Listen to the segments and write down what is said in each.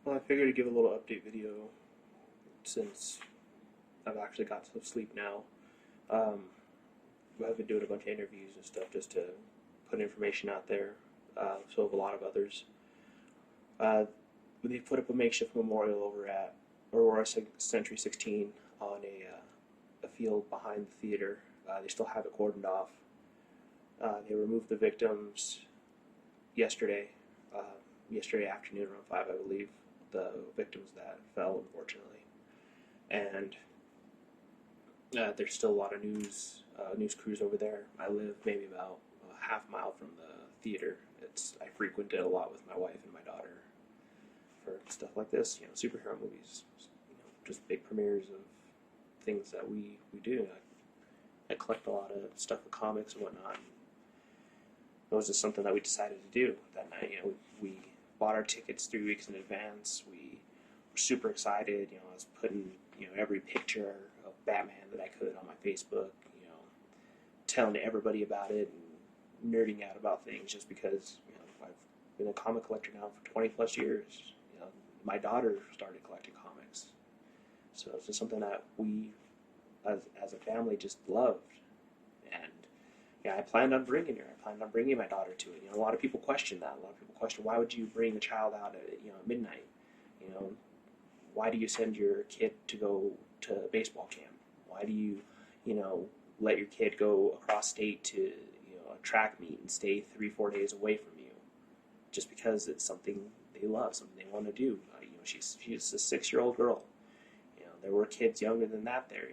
Well, I figured to give a little update video since I've actually got some sleep now. Um, I've been doing a bunch of interviews and stuff just to put information out there. So have a lot of others. They put up a makeshift memorial over at Aurora Century 16 on a field behind the theater. They still have it cordoned off. They removed the victims yesterday, yesterday afternoon around 5, I believe, the victims that fell, unfortunately. And there's still a lot of news crews over there. I live maybe about a half mile from the theater. I frequent it a lot with my wife and my daughter for stuff like this, superhero movies, just big premieres of things that we do. I collect a lot of stuff with comics and whatnot. It was just something that we decided to do that night. We bought our tickets 3 weeks in advance. We were super excited. I was putting every picture of Batman that I could on my Facebook. Telling everybody about it and nerding out about things just because I've been a comic collector now for 20 plus years. My daughter started collecting comics, so it's just something that we, as a family, just loved. And I planned on bringing her. I planned on bringing my daughter to it. A lot of people question that. A lot of people question, why would you bring a child out at midnight? Why do you send your kid to go to baseball camp? Why do you let your kid go across state to a track meet and stay 3-4 days away from you, just because it's something they love, something they want to do? She's a 6-year-old girl. There were kids younger than that there.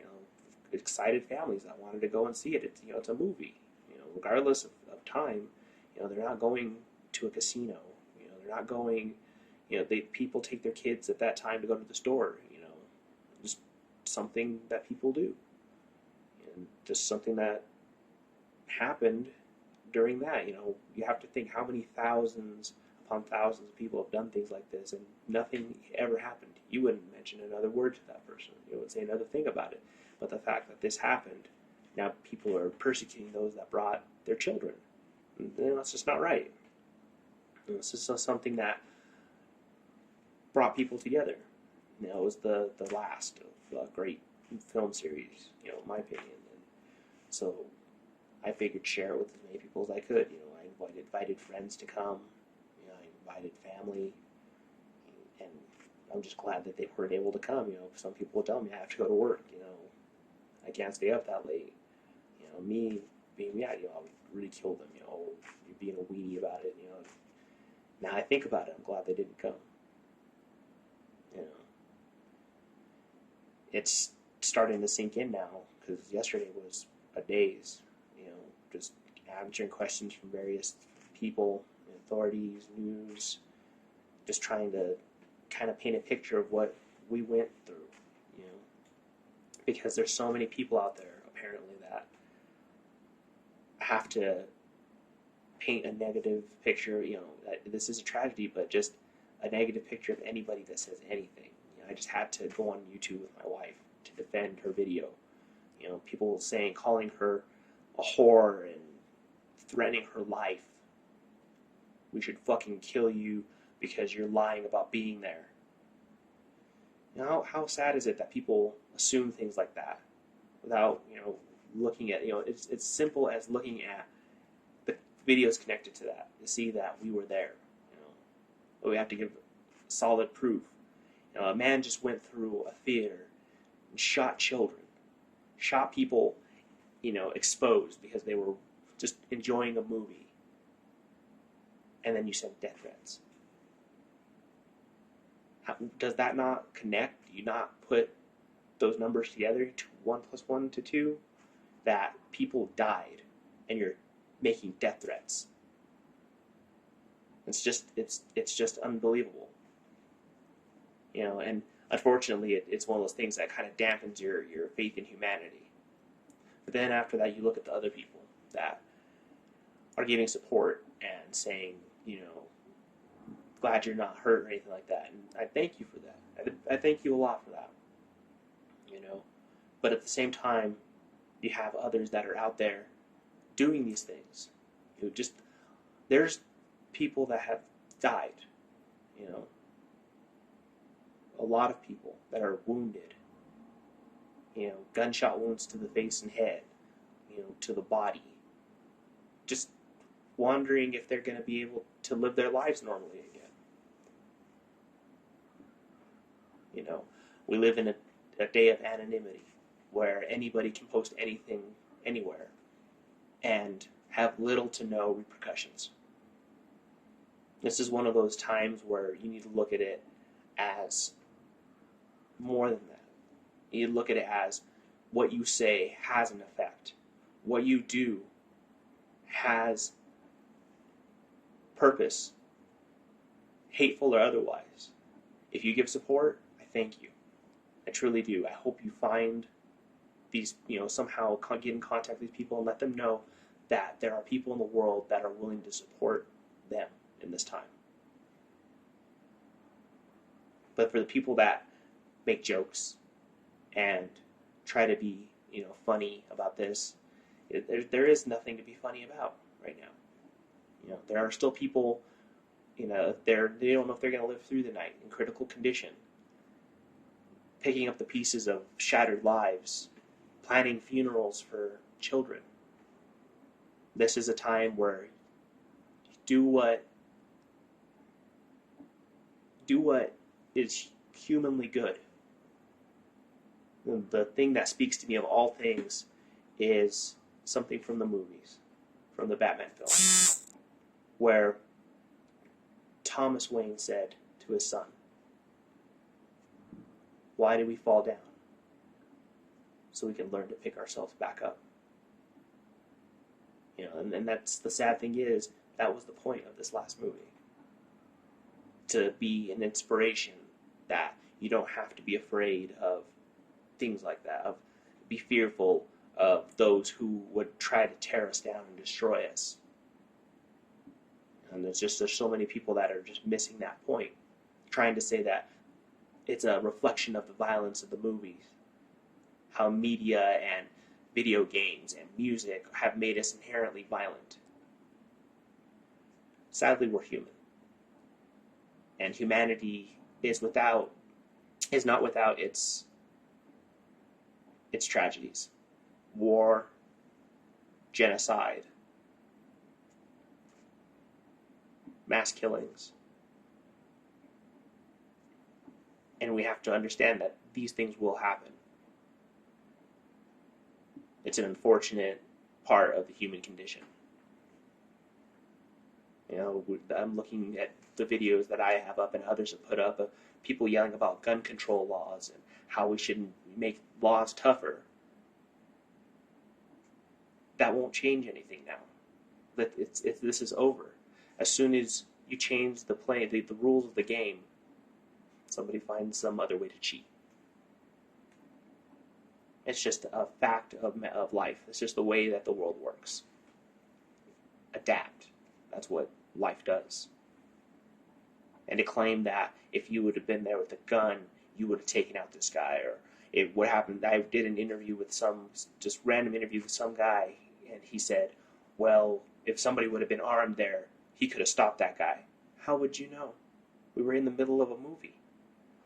Excited families that wanted to go and see it. It's a movie. Regardless of time, they're not going to a casino. They're not going. People take their kids at that time to go to the store. Just something that people do, and just something that happened during that. You have to think how many thousands upon thousands of people have done things like this, and nothing ever happened. You wouldn't mention another word to that person. You wouldn't say another thing about it. But the fact that this happened, now people are persecuting those that brought their children. And that's just not right. It's just something that brought people together. It was the last of a great film series, in my opinion. And so I figured share it with as many people as I could. I invited friends to come. I invited family. And I'm just glad that they weren't able to come. Some people will tell me I have to go to work. I can't stay up that late. Me being me, I would ridicule them. You're being a weenie about it. Now I think about it, I'm glad they didn't come. It's starting to sink in now because yesterday was a daze. Just answering questions from various people, authorities, news, just trying to kind of paint a picture of what we went through. Because there's so many people out there apparently that have to paint a negative picture. That this is a tragedy, but just a negative picture of anybody that says anything. I just had to go on YouTube with my wife to defend her video. People calling her a whore and threatening her life. We should fucking kill you because you're lying about being there. How sad is it that people assume things like that without, looking at, it's simple as looking at the videos connected to that to see that we were there. But we have to give solid proof. A man just went through a theater and shot children, shot people, exposed because they were just enjoying a movie. And then you send death threats. Does that not connect? Do you not put those numbers together to 1 + 1 to 2? That people died and you're making death threats. It's just unbelievable. And unfortunately it's one of those things that kind of dampens your faith in humanity. But then after that you look at the other people that are giving support and saying, glad you're not hurt or anything like that. And I thank you for that. I thank you a lot for that. But at the same time, you have others that are out there doing these things. There's people that have died, a lot of people that are wounded, gunshot wounds to the face and head, to the body, just wondering if they're going to be able to live their lives normally again. We live in a day of anonymity where anybody can post anything anywhere and have little to no repercussions. This is one of those times where you need to look at it as more than that. You look at it as what you say has an effect. What you do has purpose, hateful or otherwise. If you give support, I thank you. I truly do. I hope you find these, somehow get in contact with these people and let them know that there are people in the world that are willing to support them in this time. But for the people that make jokes and try to be, funny about this, there is nothing to be funny about right now. There are still people, they don't know if they're going to live through the night in critical condition, picking up the pieces of shattered lives, planning funerals for children. This is a time where do what is humanly good. The thing that speaks to me of all things is something from the movies, from the Batman film, where Thomas Wayne said to his son, "Why do we fall down? So we can learn to pick ourselves back up." And that's the sad thing is, that was the point of this last movie. To be an inspiration that you don't have to be afraid of things like that, of be fearful of those who would try to tear us down and destroy us. And there's so many people that are just missing that point, trying to say that it's a reflection of the violence of the movies, how media and video games and music have made us inherently violent. Sadly, we're human. And humanity is not without its tragedies. War, genocide, mass killings. And we have to understand that these things will happen. It's an unfortunate part of the human condition. I'm looking at the videos that I have up and others have put up of people yelling about gun control laws and how we should make laws tougher. That won't change anything now. This is over. As soon as you change the rules of the game, somebody finds some other way to cheat. It's just a fact of life. It's just the way that the world works. Adapt. That's what life does. And to claim that if you would have been there with a gun, you would have taken out this guy, or what happened. I did an interview with just random interview with some guy, and he said, well, if somebody would have been armed there, he could have stopped that guy. How would you know? We were in the middle of a movie.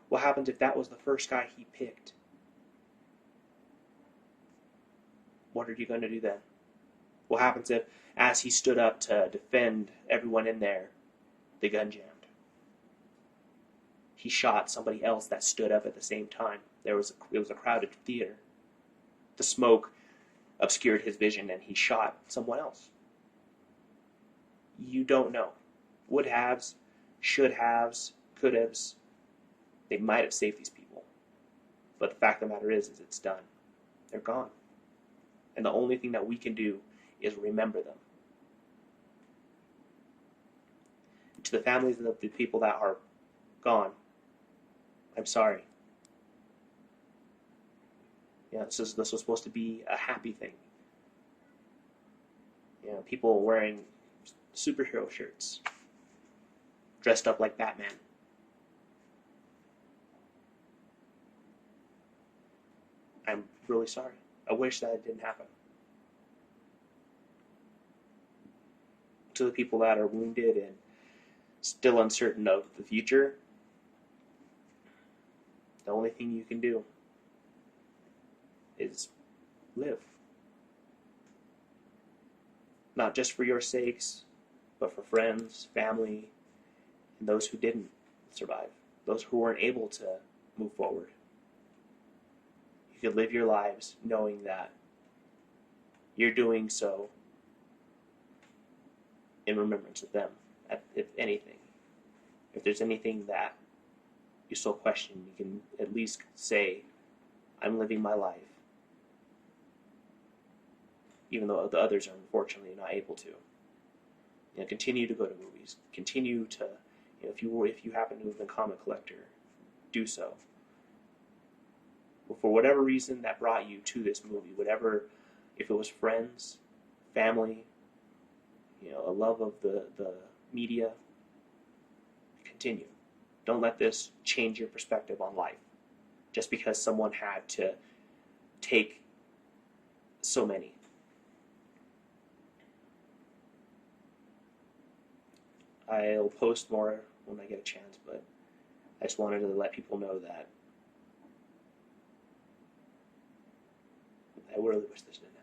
What happens if that was the first guy he picked? What are you going to do then? What happens if, as he stood up to defend everyone in there, the gun jammed? He shot somebody else that stood up at the same time. It was a crowded theater. The smoke obscured his vision, and he shot someone else. You don't know. Would haves, should haves, could haves. They might have saved these people. But the fact of the matter is it's done. They're gone. And the only thing that we can do is remember them. To the families of the people that are gone, I'm sorry. This was supposed to be a happy thing. People wearing superhero shirts, dressed up like Batman. I'm really sorry. I wish that it didn't happen. To the people that are wounded and still uncertain of the future, The only thing you can do is live. Not just for your sakes, but for friends, family, and those who didn't survive, those who weren't able to move forward. You could live your lives knowing that you're doing so in remembrance of them, if anything. If there's anything that you still question, you can at least say, I'm living my life, even though the others are unfortunately not able to. Continue to go to movies. Continue to, if you happen to have been a comic collector, do so. For whatever reason that brought you to this movie, whatever, if it was friends, family, a love of the media, continue. Don't let this change your perspective on life just because someone had to take so many. I'll post more when I get a chance, but I just wanted to let people know that I really wish this didn't happen.